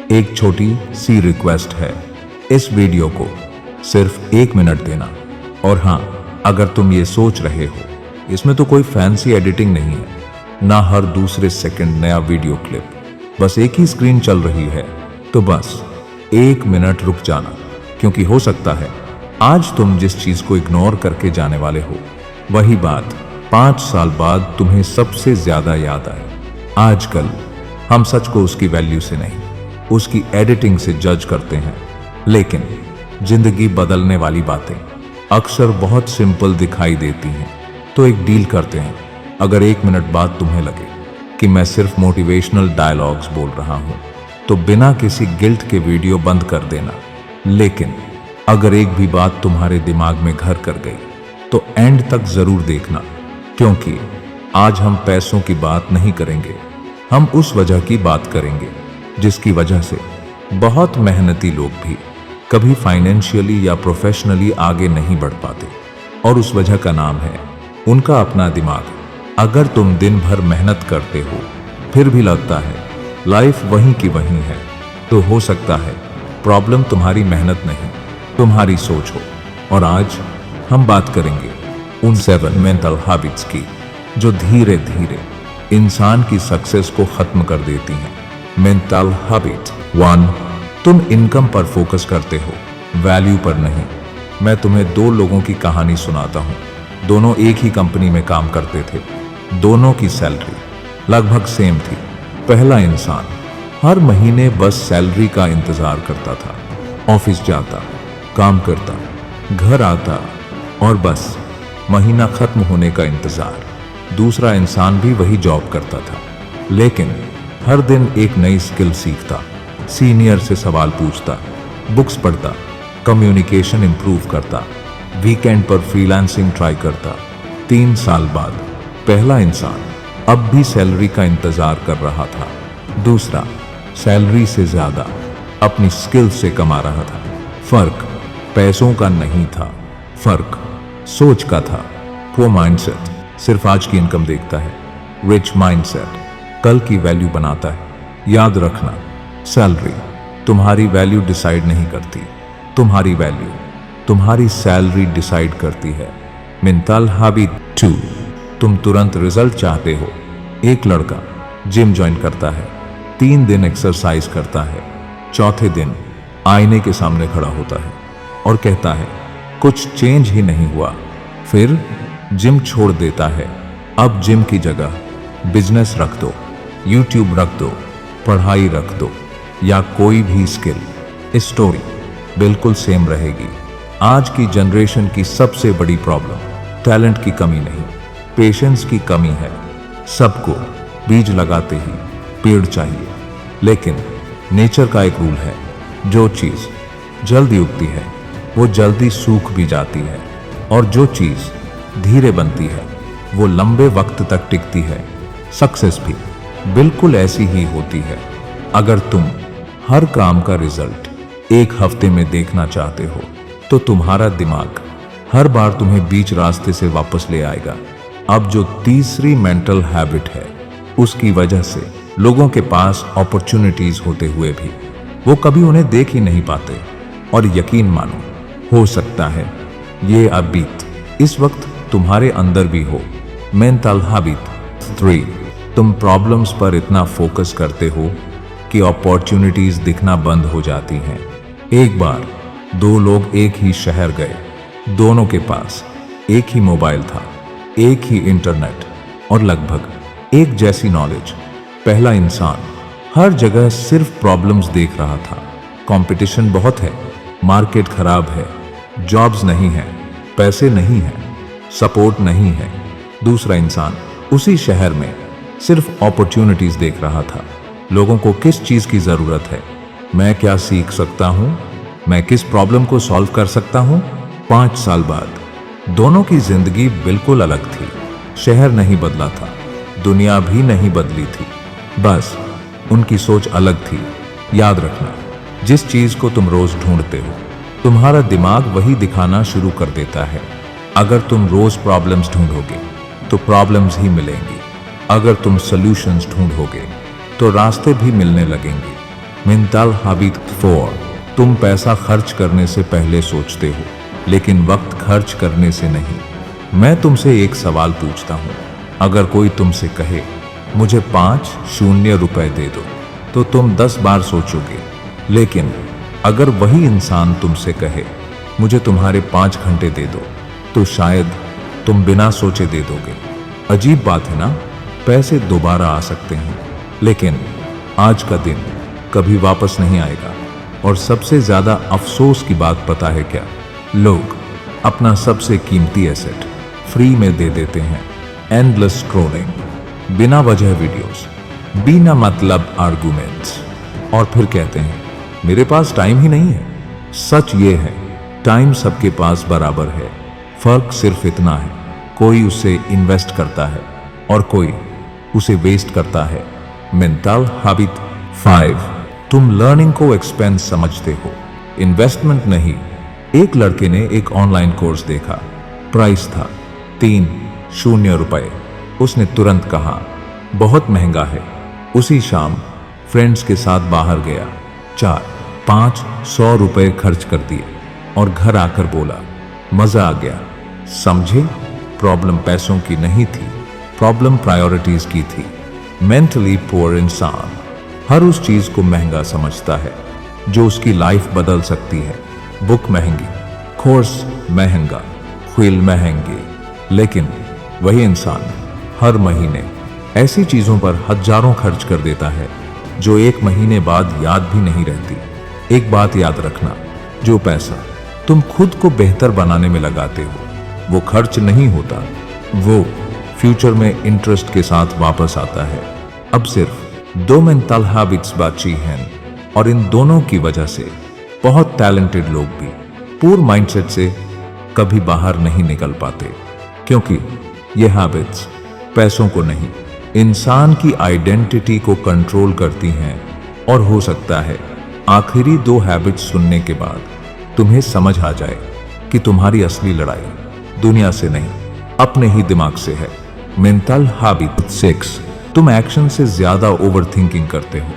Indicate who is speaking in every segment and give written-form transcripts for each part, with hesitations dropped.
Speaker 1: एक छोटी सी रिक्वेस्ट है, इस वीडियो को सिर्फ 1 मिनट देना। और हाँ, अगर तुम ये सोच रहे हो इसमें तो कोई फैंसी एडिटिंग नहीं है, ना हर दूसरे सेकंड नया वीडियो क्लिप, बस एक ही स्क्रीन चल रही है, तो बस 1 मिनट रुक जाना, क्योंकि हो सकता है आज तुम जिस चीज को इग्नोर करके जाने वाले हो वही बात 5 साल बाद तुम्हें सबसे ज्यादा याद आए। आजकल हम सच को उसकी वैल्यू से नहीं, उसकी एडिटिंग से जज करते हैं, लेकिन जिंदगी बदलने वाली बातें अक्सर बहुत सिंपल दिखाई देती हैं। तो एक डील करते हैं, अगर 1 मिनट बाद तुम्हें लगे कि मैं सिर्फ मोटिवेशनल डायलॉग्स बोल रहा हूं, तो बिना किसी गिल्ट के वीडियो बंद कर देना। लेकिन अगर एक भी बात तुम्हारे दिमाग में घर कर गई तो एंड तक जरूर देखना, क्योंकि आज हम पैसों की बात नहीं करेंगे, हम उस वजह की बात करेंगे जिसकी वजह से बहुत मेहनती लोग भी कभी फाइनेंशियली या प्रोफेशनली आगे नहीं बढ़ पाते, और उस वजह का नाम है उनका अपना दिमाग। अगर तुम दिन भर मेहनत करते हो फिर भी लगता है लाइफ वहीं की वहीं है, तो हो सकता है प्रॉब्लम तुम्हारी मेहनत नहीं, तुम्हारी सोच हो। और आज हम बात करेंगे उन 7 मेंटल हैबिट्स की जो धीरे धीरे इंसान की सक्सेस को खत्म कर देती हैं। मेंटल हैबिट 1, तुम इनकम पर फोकस करते हो, वैल्यू पर नहीं। मैं तुम्हें 2 लोगों की कहानी सुनाता हूं, दोनों एक ही कंपनी में काम करते थे, दोनों की सैलरी लगभग सेम थी। पहला इंसान हर महीने बस सैलरी का इंतजार करता था, ऑफिस जाता, काम करता, घर आता और बस महीना खत्म होने का इंतजार। दूसरा इंसान भी वही जॉब करता था, लेकिन हर दिन एक नई स्किल सीखता, सीनियर से सवाल पूछता, बुक्स पढ़ता, कम्युनिकेशन इंप्रूव करता, वीकेंड पर फ्रीलांसिंग ट्राई करता। 3 साल बाद पहला इंसान अब भी सैलरी का इंतजार कर रहा था, दूसरा सैलरी से ज्यादा अपनी स्किल से कमा रहा था। फर्क पैसों का नहीं था, फर्क सोच का था। वो माइंडसेट सिर्फ आज की इनकम देखता है, रिच माइंडसेट कल की वैल्यू बनाता है। याद रखना, सैलरी तुम्हारी वैल्यू डिसाइड नहीं करती, तुम्हारी वैल्यू तुम्हारी सैलरी डिसाइड करती है। मेंटल हैबिट 2, तुम तुरंत रिजल्ट चाहते हो। एक लड़का जिम ज्वाइन करता है, 3 दिन एक्सरसाइज करता है, चौथे दिन आईने के सामने खड़ा होता है और कहता है कुछ चेंज ही नहीं हुआ। फिर जिम छोड़ देता है। अब जिम की जगह बिजनेस रख दो, यूट्यूब रख दो, पढ़ाई रख दो या कोई भी स्किल, स्टोरी बिल्कुल सेम रहेगी। आज की जनरेशन की सबसे बड़ी प्रॉब्लम टैलेंट की कमी नहीं, पेशेंस की कमी है। सबको बीज लगाते ही पेड़ चाहिए, लेकिन नेचर का एक रूल है, जो चीज जल्दी उगती है वो जल्दी सूख भी जाती है, और जो चीज धीरे बनती है वो लंबे वक्त तक टिकती है। सक्सेस भी बिल्कुल ऐसी ही होती है। अगर तुम हर काम का रिजल्ट 1 हफ्ते में देखना चाहते हो तो तुम्हारा दिमाग हर बार तुम्हें बीच रास्ते से वापस ले आएगा। अब जो तीसरी मेंटल हैबिट है, उसकी वजह से लोगों के पास अपॉर्चुनिटीज होते हुए भी वो कभी उन्हें देख ही नहीं पाते। और यकीन मानो, हो सकता है ये अबीत इस वक्त तुम्हारे अंदर भी हो। मेंटल हैबिट 3, तुम प्रॉब्लम्स पर इतना फोकस करते हो कि अपॉर्चुनिटीज दिखना बंद हो जाती हैं। एक बार 2 लोग एक ही शहर गए, दोनों के पास एक ही मोबाइल था, एक ही इंटरनेट और लगभग एक जैसी नॉलेज। पहला इंसान हर जगह सिर्फ प्रॉब्लम्स देख रहा था, कंपटीशन बहुत है, मार्केट खराब है, जॉब्स नहीं है, पैसे नहीं है, सपोर्ट नहीं है। दूसरा इंसान उसी शहर में सिर्फ अपॉर्चुनिटीज देख रहा था, लोगों को किस चीज की जरूरत है, मैं क्या सीख सकता हूं, मैं किस प्रॉब्लम को सॉल्व कर सकता हूं। 5 साल बाद दोनों की जिंदगी बिल्कुल अलग थी। शहर नहीं बदला था, दुनिया भी नहीं बदली थी, बस उनकी सोच अलग थी। याद रखना, जिस चीज को तुम रोज ढूंढते हो तुम्हारा दिमाग वही दिखाना शुरू कर देता है। अगर तुम रोज प्रॉब्लम्स ढूंढोगे तो प्रॉब्लम्स ही मिलेंगी, अगर तुम सॉल्यूशंस ढूंढोगे तो रास्ते भी मिलने लगेंगे। मेंटल हैबिट 4, तुम पैसा खर्च करने से पहले सोचते हो, लेकिन वक्त खर्च करने से नहीं। मैं तुमसे एक सवाल पूछता हूं, अगर कोई तुमसे कहे मुझे 5 रुपए दे दो, तो तुम 10 बार सोचोगे। लेकिन अगर वही इंसान तुमसे कहे मुझे तुम्हारे 5 घंटे दे दो, तो शायद तुम बिना सोचे दे दोगे। अजीब बात है ना, पैसे दोबारा आ सकते हैं, लेकिन आज का दिन कभी वापस नहीं आएगा। और सबसे ज्यादा अफसोस की बात पता है क्या? लोग अपना सबसे कीमती एसेट फ्री में दे देते हैं। एंडलेस स्क्रॉलिंग, बिना वजह वीडियोस, बिना मतलब आर्गुमेंट्स, और फिर कहते हैं मेरे पास टाइम ही नहीं है। सच ये है, टाइम सबके पास बराबर है। फर्क सिर्फ इतना है, कोई उसे इन्वेस्ट करता है और कोई उसे वेस्ट करता है। मेंटल हैबिट 5, तुम लर्निंग को एक्सपेंस समझते हो, इन्वेस्टमेंट नहीं। एक लड़के ने एक ऑनलाइन कोर्स देखा, प्राइस था 3 रुपए। उसने तुरंत कहा बहुत महंगा है। उसी शाम फ्रेंड्स के साथ बाहर गया, 4-5 रुपए खर्च कर दिए और घर आकर बोला मजा आ गया। समझे, प्रॉब्लम पैसों की नहीं थी, प्रॉब्लम प्रायोरिटीज की थी। मेंटली पुअर इंसान हर उस चीज को महंगा समझता है जो उसकी लाइफ बदल सकती है। बुक महंगी, कोर्स महंगा, खेल महंगे, लेकिन वही इंसान हर महीने ऐसी चीजों पर हजारों खर्च कर देता है जो 1 महीने बाद याद भी नहीं रहती। एक बात याद रखना, जो पैसा तुम खुद को बेहतर बनाने में लगाते हो वो खर्च नहीं होता, वो फ्यूचर में इंटरेस्ट के साथ वापस आता है। अब सिर्फ 2 मेंटल हैबिट्स बची हैं, और इन दोनों की वजह से बहुत टैलेंटेड लोग भी पूर माइंडसेट से कभी बाहर नहीं निकल पाते, क्योंकि ये हैबिट्स पैसों को नहीं, इंसान की आइडेंटिटी को कंट्रोल करती हैं। और हो सकता है आखिरी 2 हैबिट्स सुनने के बाद तुम्हें समझ आ जाए कि तुम्हारी असली लड़ाई दुनिया से नहीं, अपने ही दिमाग से है। मेंटल हैबिट 6, तुम एक्शन से ज्यादा ओवर थिंकिंग करते हो।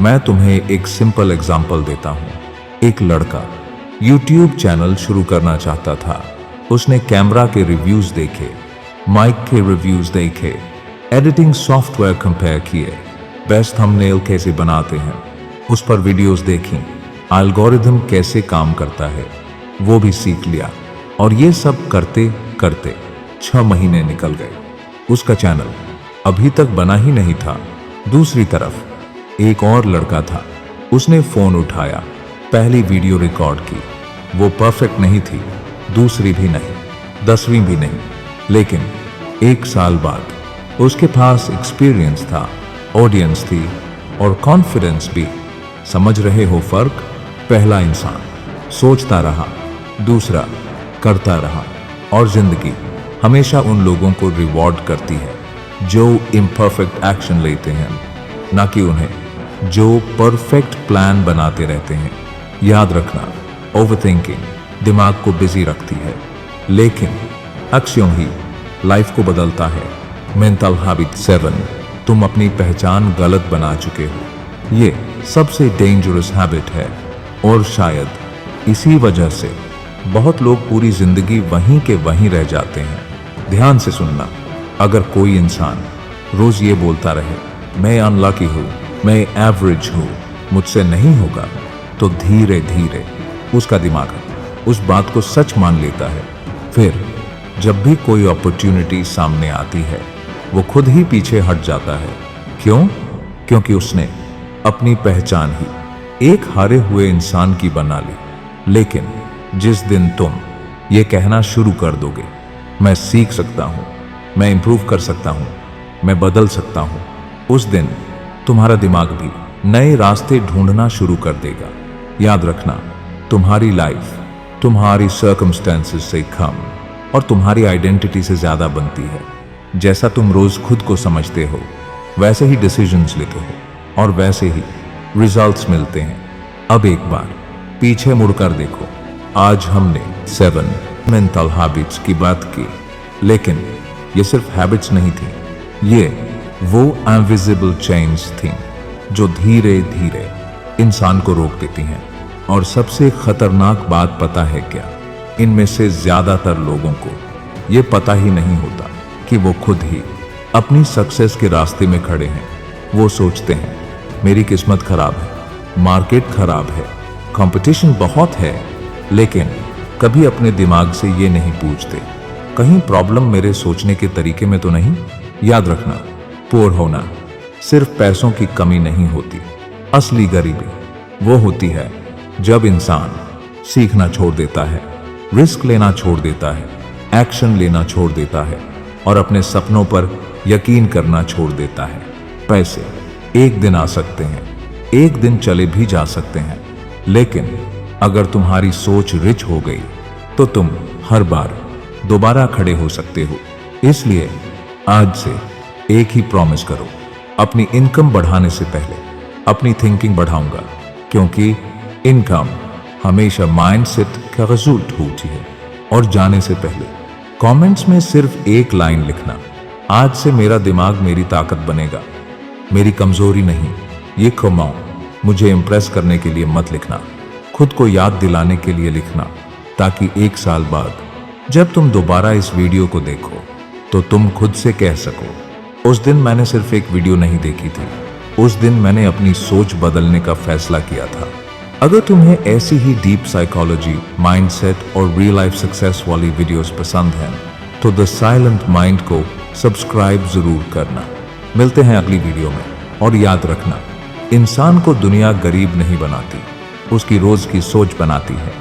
Speaker 1: मैं तुम्हें एक सिंपल एग्जाम्पल देता हूं। एक लड़का YouTube चैनल शुरू करना चाहता था। उसने कैमरा के रिव्यूज देखे, माइक के रिव्यूज देखे, एडिटिंग सॉफ्टवेयर कंपेयर किए, बेस्ट थंबनेल कैसे बनाते हैं उस पर वीडियोस देखी, एल्गोरिथम कैसे काम करता है वो भी सीख लिया। और ये सब करते करते 6 महीने निकल गए। उसका चैनल अभी तक बना ही नहीं था। दूसरी तरफ एक और लड़का था, उसने फोन उठाया, पहली वीडियो रिकॉर्ड की। वो परफेक्ट नहीं थी, दूसरी भी नहीं, 10वीं भी नहीं, लेकिन 1 साल बाद उसके पास एक्सपीरियंस था, ऑडियंस थी और कॉन्फिडेंस भी। समझ रहे हो फर्क? पहला इंसान सोचता रहा, दूसरा करता रहा। और जिंदगी हमेशा उन लोगों को रिवॉर्ड करती है जो इम्परफेक्ट एक्शन लेते हैं, ना कि उन्हें जो परफेक्ट प्लान बनाते रहते हैं। याद रखना, ओवरथिंकिंग दिमाग को बिजी रखती है, लेकिन एक्शन ही लाइफ को बदलता है। मेंटल हैबिट 7, तुम अपनी पहचान गलत बना चुके हो। ये सबसे डेंजरस हैबिट है, और शायद इसी वजह से बहुत लोग पूरी जिंदगी वहीं के वहीं रह जाते हैं। ध्यान से सुनना, अगर कोई इंसान रोज ये बोलता रहे मैं अनलकी हूँ, मैं एवरेज हूँ, मुझसे नहीं होगा, तो धीरे धीरे उसका दिमाग उस बात को सच मान लेता है। फिर जब भी कोई अपॉर्चुनिटी सामने आती है वो खुद ही पीछे हट जाता है। क्यों? क्योंकि उसने अपनी पहचान ही एक हारे हुए इंसान की बना ली। लेकिन जिस दिन तुम ये कहना शुरू कर दोगे मैं सीख सकता हूँ, मैं इंप्रूव कर सकता हूँ, मैं बदल सकता हूँ, उस दिन तुम्हारा दिमाग भी नए रास्ते ढूंढना शुरू कर देगा। याद रखना, तुम्हारी लाइफ तुम्हारी सर्कमस्टेंसेस से कम और तुम्हारी आइडेंटिटी से ज्यादा बनती है। जैसा तुम रोज खुद को समझते हो वैसे ही डिसीजंस लेते हो और वैसे ही रिजल्ट्स मिलते हैं। अब एक बार पीछे मुड़कर देखो, आज हमने 7 मेंटल हैबिट्स की बात की, लेकिन ये सिर्फ हैबिट्स नहीं थी, ये वो इनविजिबल चेंज थी जो धीरे धीरे इंसान को रोक देती हैं। और सबसे खतरनाक बात पता है क्या? इनमें से ज्यादातर लोगों को ये पता ही नहीं होता कि वो खुद ही अपनी सक्सेस के रास्ते में खड़े हैं। वो सोचते हैं मेरी किस्मत खराब है, मार्केट खराब है, कंपटीशन बहुत है, लेकिन कभी अपने दिमाग से ये नहीं पूछते कहीं प्रॉब्लम मेरे सोचने के तरीके में तो नहीं। याद रखना, पुअर होना सिर्फ पैसों की कमी नहीं होती। असली गरीबी वो होती है जब इंसान सीखना छोड़ देता है, रिस्क लेना छोड़ देता है, एक्शन लेना छोड़ देता है और अपने सपनों पर यकीन करना छोड़ देता है। पैसे एक दिन आ सकते हैं, एक दिन चले भी जा सकते हैं, लेकिन अगर तुम्हारी सोच रिच हो गई तो तुम हर बार दोबारा खड़े हो सकते हो। इसलिए आज से एक ही प्रॉमिस करो, अपनी इनकम बढ़ाने से पहले अपनी थिंकिंग बढ़ाऊंगा, क्योंकि इनकम हमेशा माइंडसेट का रिजल्ट होती है। और जाने से पहले कमेंट्स में सिर्फ एक लाइन लिखना, आज से मेरा दिमाग मेरी ताकत बनेगा, मेरी कमजोरी नहीं। ये कमाओ मुझे इंप्रेस करने के लिए मत लिखना, खुद को याद दिलाने के लिए लिखना, ताकि 1 साल बाद जब तुम दोबारा इस वीडियो को देखो तो तुम खुद से कह सको उस दिन मैंने सिर्फ एक वीडियो नहीं देखी थी, उस दिन मैंने अपनी सोच बदलने का फैसला किया था। अगर तुम्हें ऐसी ही डीप साइकोलॉजी, माइंडसेट और रियल लाइफ सक्सेस वाली वीडियोस पसंद हैं तो द साइलेंट माइंड को सब्सक्राइब जरूर करना। मिलते हैं अगली वीडियो में, और याद रखना, इंसान को दुनिया गरीब नहीं बनाती, उसकी रोज की सोच बनाती है।